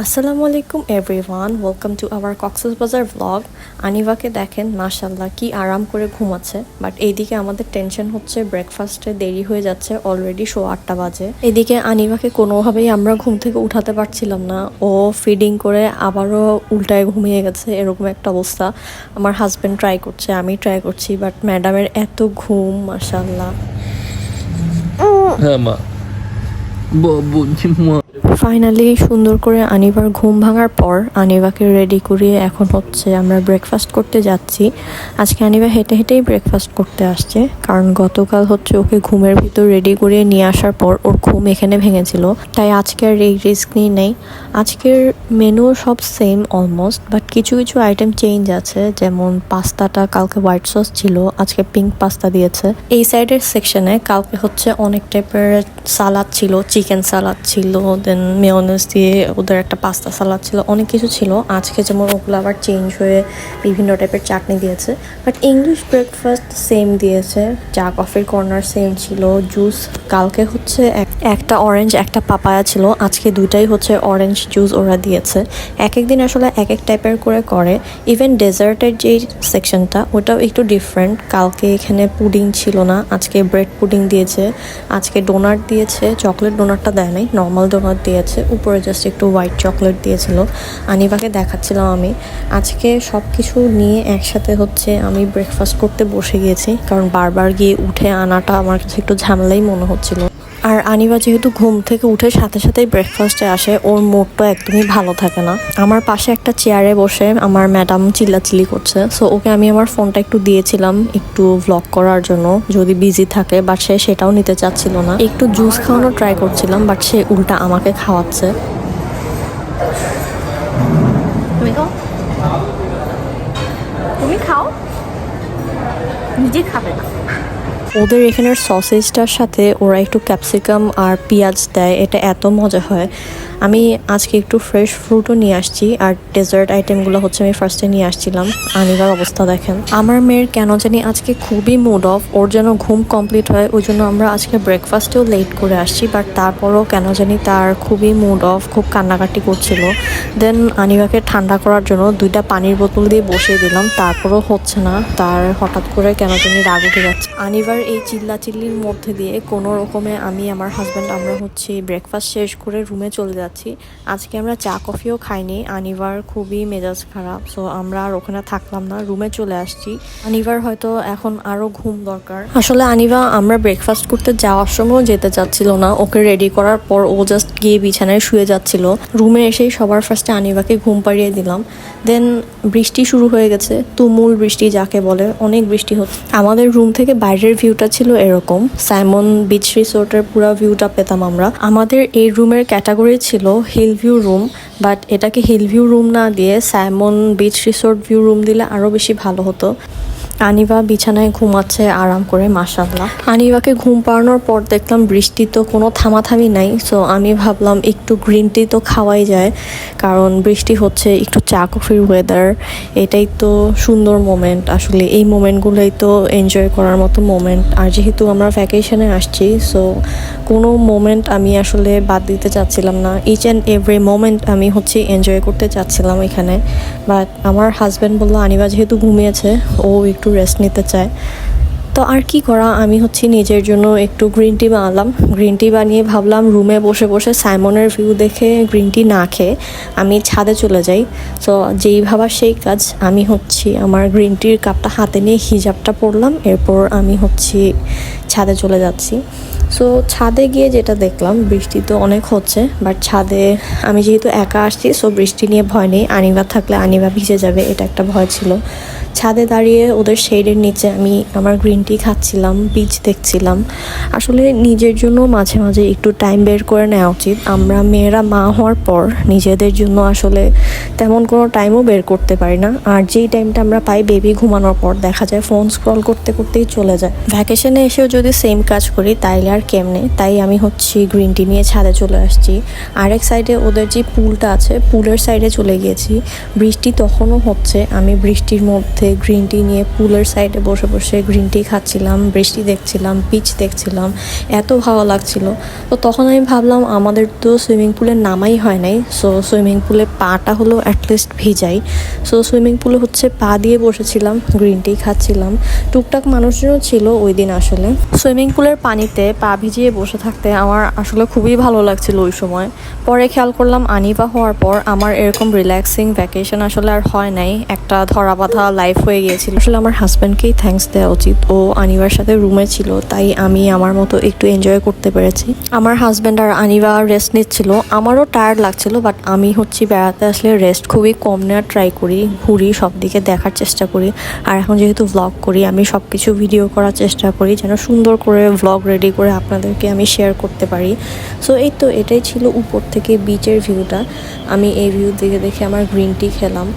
আসসালামু আলাইকুম everyone, welcome to our Cox's Bazar blog. আনিভাকে দেখেন মাশাল্লাহ কি আরাম করে ঘুমাচ্ছে, বাট এইদিকে আমাদের টেনশন হচ্ছে ব্রেকফাস্টে দেরি হয়ে যাচ্ছে, অলরেডি 8:30 বাজে। এদিকে আনিভাকে কোনোভাবেই আমরা ঘুম থেকে উঠাতে পারছিলাম না, ও ফিডিং করে আবারও উল্টায় ঘুমিয়ে গেছে, এরকম একটা অবস্থা। আমার হাজব্যান্ড ট্রাই করছে, আমি ট্রাই করছি, বাট ম্যাডামের এত ঘুম মাশাল্লাহ। হ্যাঁ মা, বলছি মা। ফাইনালি সুন্দর করে আনিবার ঘুম ভাঙার পর আনিবাকে রেডি করিয়ে এখন হচ্ছে আমরা ব্রেকফাস্ট করতে যাচ্ছি। আজকে আনিবা হেঁটে হেঁটেই ব্রেকফাস্ট করতে আসছে, কারণ গতকাল হচ্ছে ওকে ঘুমের ভিতর রেডি করিয়ে নিয়ে আসার পর ওর ঘুম এখানে ভেঙেছিল, তাই আজকে আর এই রিস্ক নিয়ে নেই। আজকের মেনু সব সেম অলমোস্ট, বাট কিছু কিছু আইটেম চেঞ্জ আছে, যেমন পাস্তাটা কালকে হোয়াইট সস ছিল, আজকে পিঙ্ক পাস্তা দিয়েছে। এই সাইডের সেকশনে কালকে হচ্ছে অনেক টাইপের সালাদ ছিল, চিকেন সালাদ ছিল, দেন মেয়োনেজ দিয়ে ওদের একটা পাস্তা সালাদ ছিল, অনেক কিছু ছিল। আজকে যেমন ওগুলো আবার চেঞ্জ হয়ে বিভিন্ন টাইপের চাটনি দিয়েছে, বাট ইংলিশ ব্রেকফাস্ট সেম দিয়েছে। চা কফির কর্নার সেম ছিল, জুস কালকে হচ্ছে একটা অরেঞ্জ একটা পাপায়া ছিল, আজকে দুইটাই হচ্ছে অরেঞ্জ জুস ওরা দিয়েছে। এক এক দিন আসলে এক এক টাইপের করে। ইভেন ডেজার্টের যেই সেকশনটা ওটাও একটু ডিফারেন্ট। কালকে এখানে পুডিং ছিল না, আজকে ব্রেড পুডিং দিয়েছে। আজকে ডোনাট দিয়েছে, চকলেট ডোনাটটা দেয় নাই, নর্মাল ডোনাট দিয়েছে, উপরে জাস্ট একটু হোয়াইট চকলেট দিয়েছিল। আনিবাকে দেখাচ্ছিলাম আমি। আজকে সব কিছু নিয়ে একসাথে হচ্ছে আমি ব্রেকফাস্ট করতে বসে গিয়েছি, কারণ বারবার গিয়ে উঠে আনাটা আমার কাছে একটু ঝামেলাই মনে হচ্ছিল। আর আনিবা যেহেতু ঘুম থেকে উঠে সাথে সাথেই ব্রেকফাস্টে আসে, ওর মুডটা একদমই ভালো থাকে না। আমার পাশে একটা চেয়ারে বসে আমার ম্যাডাম চিল্লাচিল্লি করছে, সো ওকে আমি আমার ফোনটা একটু দিয়েছিলাম একটু ভ্লগ করার জন্য, যদি বিজি থাকে, বাট সে সেটাও নিতে চাচ্ছিল না। একটু জুস খাওয়ানোর ট্রাই করছিলাম, বাট সে উল্টা আমাকে খাওয়াচ্ছে। তুমি খাও, নিজে খাবে না। ওদের এখানের সসেজটার সাথে ওরা একটু ক্যাপসিকাম আর পেঁয়াজ দেয়, এটা এত মজা হয়। আমি আজকে একটু ফ্রেশ ফ্রুটও নিয়ে আসছি, আর ডেজার্ট আইটেমগুলো হচ্ছে আমি ফার্স্টে নিয়ে আসছিলাম। আনিবার অবস্থা দেখেন। আমার মেয়ের কেন জানি আজকে খুবই মুড অফ, ওর যেন ঘুম কমপ্লিট হয়, ওই জন্য আমরা আজকে ব্রেকফাস্টেও লেট করে আসছি, বাট তারপরও কেন জানি তার খুবই মুড অফ, খুব কান্নাকাটি করছিল। দেন আনিবাকে ঠান্ডা করার জন্য 2টা পানির বোতল দিয়ে বসিয়ে দিলাম, তারপরও হচ্ছে না, তার হঠাৎ করে কেন জানি রাগ উঠে যাচ্ছে। আনিবার এই চিল্লাচিল্লির মধ্যে দিয়ে কোনো রকমে আমি আমার হাজব্যান্ড আমরা হচ্ছে ব্রেকফাস্ট শেষ করে রুমে চলে যাচ্ছি। আজকে আমরা চা কফিও খাইনি, আনিবার খুবই মেজাজ খারাপ, সো আমরা আর ওখানে থাকলাম না, রুমে চলে আসছি। আনিবার হয়তো এখন আরো ঘুম দরকার। আসলে আনিবা আমরা ব্রেকফাস্ট করতে যাওয়ার সময়ও যেতে চাচ্ছিল না, ওকে রেডি করার পর ও জাস্ট গিয়ে বিছানায় শুয়ে যাচ্ছিল। রুমে এসেই সবার ফার্স্টে আনিবাকে ঘুম পাড়িয়ে দিলাম। দেন বৃষ্টি শুরু হয়ে গেছে, তুমুল বৃষ্টি যাকে বলে, অনেক বৃষ্টি হচ্ছে। আমাদের রুম থেকে বাইরের ভিউটা ছিল এরকম, সাইমন বিচ রিসোর্টের পুরো ভিউটা পেতাম আমরা। আমাদের এই রুমের ক্যাটাগরি ছিল হিল ভিউ রুম, বাট এটাকে হিল ভিউ রুম না দিয়ে Simon beach resort view room দিলে আরও বেশি ভালো হতো। আনিবা বিছানায় ঘুমাচ্ছে আরাম করে মাশাআল্লাহ। আনিবাকে ঘুম পাড়ানোর পর দেখলাম বৃষ্টি তো কোনো থামাথামি নাই, সো আমি ভাবলাম একটু গ্রিন টি তো খাওয়াই যায়, কারণ বৃষ্টি হচ্ছে, একটু চা কফির ওয়েদার, এটাই তো সুন্দর মোমেন্ট। আসলে এই মোমেন্টগুলোই তো এনজয় করার মতো মোমেন্ট। আর যেহেতু আমরা ভ্যাকেশনে আসছি, সো কোনো মোমেন্ট আমি আসলে বাদ দিতে চাচ্ছিলাম না, ইচ অ্যান্ড এভরি মোমেন্ট আমি হচ্ছে এনজয় করতে চাচ্ছিলাম এখানে। বাট আমার হাজব্যান্ড বললো আনিবা যেহেতু ঘুমিয়েছে, ও একটু রেস্ট নিতে চায়, তো আর কি করা, আমি হচ্ছে নিজের জন্য একটু গ্রিন টি বানালাম। গ্রিন টি বানিয়ে ভাবলাম রুমে বসে বসে সাইমনের ভিউ দেখে গ্রিন টি না খেয়ে আমি ছাদে চলে যাই। সো যেই ভাবা সেই কাজ, আমি হচ্ছে আমার গ্রিন টির কাপটা হাতে নিয়ে হিজাবটা পরলাম, এরপর আমি হচ্ছে ছাদে চলে যাচ্ছি। সো ছাদে গিয়ে যেটা দেখলাম, বৃষ্টি তো অনেক হচ্ছে, বাট ছাদে আমি যেহেতু একা আসছি, সো বৃষ্টি নিয়ে ভয় নেই। আনিবা থাকলে আনিবা ভিজে যাবে, এটা একটা ভয় ছিল। ছাদে দাঁড়িয়ে ওদের শেডের নিচে আমি আমার গ্রিন টি খাচ্ছিলাম, বিচ দেখছিলাম। আসলে নিজের জন্য মাঝে মাঝে একটু টাইম বের করে নেওয়া উচিত। আমরা মেয়েরা মা হওয়ার পর নিজেদের জন্য আসলে তেমন কোনো টাইমও বের করতে পারি না, আর যেই টাইমটা আমরা পাই বেবি ঘুমানোর পর দেখা যায় ফোন স্ক্রল করতে করতেই চলে যায়। ভ্যাকেশনে এসেও যদি সেম কাজ করি তাইলে আর কেমনে, তাই আমি হচ্ছে গ্রিন টি নিয়ে ছাদে চলে আসছি। আরেক সাইডে ওদের যে পুলটা আছে, পুলের সাইডে চলে গিয়েছি। বৃষ্টি তখনও হচ্ছে, আমি বৃষ্টির মধ্যে মধ্যে গ্রিন টি নিয়ে পুলের সাইডে বসে বসে গ্রিন টি খাচ্ছিলাম, বৃষ্টি দেখছিলাম, বিচ দেখছিলাম, এত ভালো লাগছিল। তো তখন আমি ভাবলাম আমাদের তো সুইমিং পুলে নামাই হয় নাই, সো সুইমিং পুলে পাটা হলো অ্যাটলিস্ট ভিজাই। সো সুইমিং পুলে হচ্ছে পা দিয়ে বসেছিলাম, গ্রিন টি খাচ্ছিলাম। টুকটাক মানুষজনও ছিল ওই দিন। আসলে সুইমিং পুলের পানিতে পা ভিজিয়ে বসে থাকতে আমার আসলে খুবই ভালো লাগছিল ওই সময়। পরে খেয়াল করলাম আনিবা হওয়ার পর আমার এরকম রিল্যাক্সিং ভ্যাকেশন আসলে আর হয় নাই, একটা ধরা বাঁধা লাইফ হয়ে গিয়েছিল। আসলে আমার হাজব্যান্ডকেই থ্যাঙ্কস দেওয়া উচিত, ও আনিবার সাথে রুমে ছিল, তাই আমি আমার মতো একটু এনজয় করতে পেরেছি। আমার হাজব্যান্ড আর আনিবা রেস্ট নিচ্ছিল, আমারও টায়ার্ড লাগছিল, বাট আমি হচ্ছে বেড়াতে আসলে রেস্ট খুবই কম নেওয়ার ট্রাই করি, ঘুরি, সব দিকে দেখার চেষ্টা করি। আর এখন যেহেতু ভ্লগ করি, আমি সব কিছু ভিডিও করার চেষ্টা করি যেন সুন্দর করে ভ্লগ রেডি করে আপনাদেরকে আমি শেয়ার করতে পারি। সো এই তো এটাই ছিল উপর থেকে বিচের ভিউটা। আমি এই ভিউ দেখে দেখে আমার গ্রিন টি খেলাম।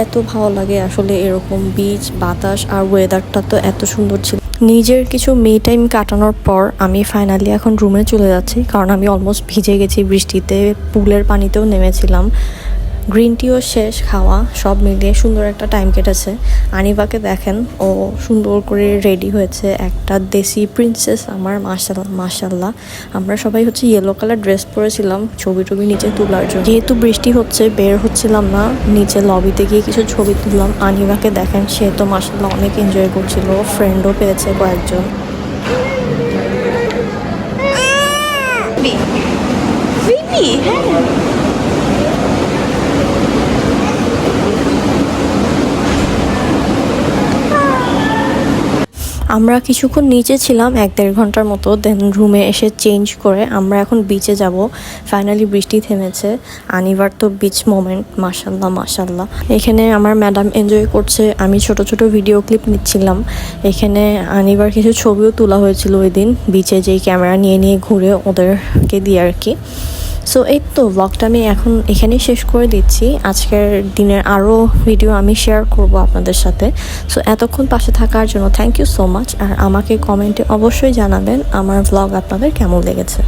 এত ভালো লাগে আসলে এরকম বিচ, বাতাস আর ওয়েদারটা তো এত সুন্দর ছিল। নিজের কিছু মি টাইম কাটানোর পর আমি ফাইনালি এখন রুমে চলে যাচ্ছি, কারণ আমি অলমোস্ট ভিজে গেছি বৃষ্টিতে, পুলের পানিতেও নেমেছিলাম। গ্রিন টিও শেষ খাওয়া, সব মিলিয়ে সুন্দর একটা টাইম কেটেছে। আনিবাকে দেখেন, ও সুন্দর করে রেডি হয়েছে, একটা দেশি প্রিন্সেস আমার, মাশাআল্লাহ মাশাআল্লাহ। আমরা সবাই হচ্ছে ইয়েলো কালার ড্রেস পরেছিলাম ছবি টবি নিচে তোলার জন্য। যেহেতু বৃষ্টি হচ্ছে বের হচ্ছিলাম না, নিচে লবিতে গিয়ে কিছু ছবি তুললাম। আনিবাকে দেখেন, সে তো মাশাআল্লাহ অনেক এনজয় করছিল, ফ্রেন্ডও পেয়েছে কয়েকজন। আমরা কিছুক্ষণ নিচে ছিলাম 1-1.5 ঘন্টার মতো, দেন রুমে এসে চেঞ্জ করে আমরা এখন বিচে যাব। ফাইনালি বৃষ্টি থেমেছে। আনিবার তো বিচ মোমেন্ট, মাশাল্লাহ মাশাল্লাহ। এখানে আমার ম্যাডাম এনজয় করছে, আমি ছোট ছোট ভিডিও ক্লিপ নিচ্ছিলাম। এখানে আনিবার কিছু ছবিও তোলা হয়েছিল ওই দিন, বিচে যেই ক্যামেরা নিয়ে নিয়ে ঘুরে ওদেরকে দিয়ে আর কি। সো এই তো ব্লগটা আমি এখন এখানেই শেষ করে দিচ্ছি। আজকের দিনের আরও ভিডিও আমি শেয়ার করব আপনাদের সাথে। সো এতক্ষণ পাশে থাকার জন্য থ্যাংক ইউ সো মাচ। আর আমাকে কমেন্টে অবশ্যই জানাবেন আমার ব্লগ আপনাদের কেমন লেগেছে।